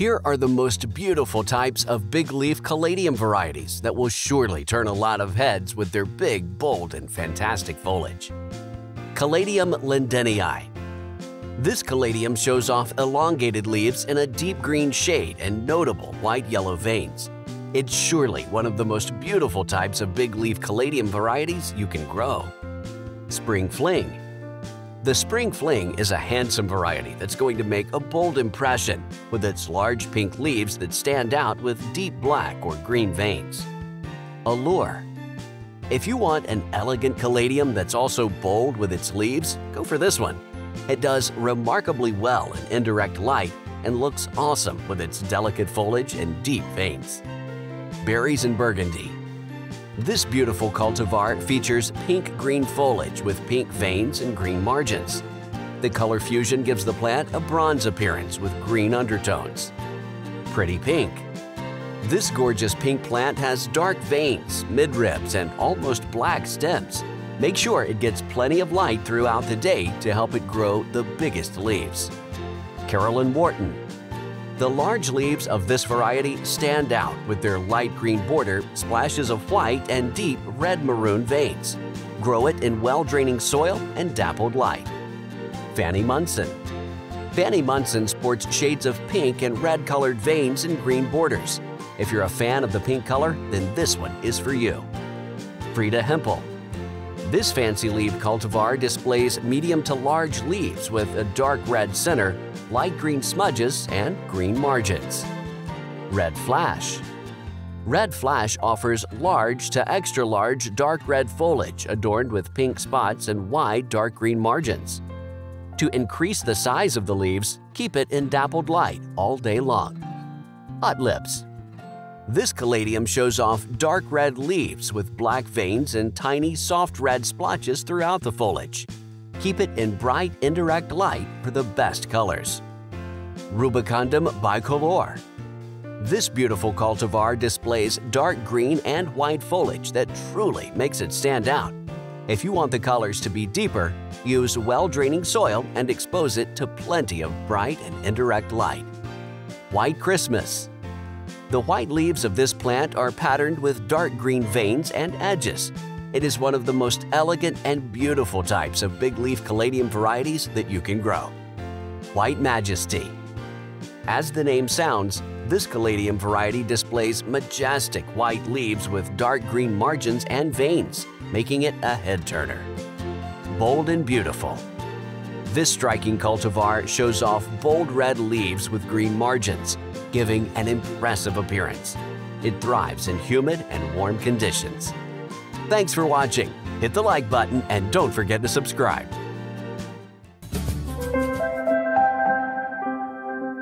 Here are the most beautiful types of big leaf caladium varieties that will surely turn a lot of heads with their big, bold, and fantastic foliage. Caladium lindenii. This caladium shows off elongated leaves in a deep green shade and notable white-yellow veins. It's surely one of the most beautiful types of big leaf caladium varieties you can grow. Spring Fling. The Spring Fling is a handsome variety that's going to make a bold impression with its large pink leaves that stand out with deep black or green veins. ALLURE. If you want an elegant caladium that's also bold with its leaves, go for this one. It does remarkably well in indirect light and looks awesome with its delicate foliage and deep veins. Berries and Burgundy. This beautiful cultivar features pink-green foliage with pink veins and green margins. The color fusion gives the plant a bronze appearance with green undertones. Pretty pink. This gorgeous pink plant has dark veins, midribs, and almost black stems. Make sure it gets plenty of light throughout the day to help it grow the biggest leaves. CAROLYN WHORTON. The large leaves of this variety stand out with their light green border, splashes of white, and deep red-maroon veins. Grow it in well-draining soil and dappled light. Fanny Munson. Fanny Munson sports shades of pink and red-colored veins and green borders. If you're a fan of the pink color, then this one is for you. FREIDA HEMPLE. This fancy-leaved cultivar displays medium to large leaves with a dark red center, light green smudges, and green margins. Red Flash. Red Flash offers large to extra-large dark red foliage adorned with pink spots and wide dark green margins. To increase the size of the leaves, keep it in dappled light all day long. Hot Lips. This caladium shows off dark red leaves with black veins and tiny soft red splotches throughout the foliage. Keep it in bright indirect light for the best colors. RUBICUNDUM BICOLOR. This beautiful cultivar displays dark green and white foliage that truly makes it stand out. If you want the colors to be deeper, use well-draining soil and expose it to plenty of bright and indirect light. White Christmas. The white leaves of this plant are patterned with dark green veins and edges. It is one of the most elegant and beautiful types of big leaf caladium varieties that you can grow. White Majesty. As the name sounds, this caladium variety displays majestic white leaves with dark green margins and veins, making it a head-turner. Bold and Beautiful. This striking cultivar shows off bold red leaves with green margins, giving an impressive appearance. It thrives in humid and warm conditions. Thanks for watching. Hit the like button and don't forget to subscribe.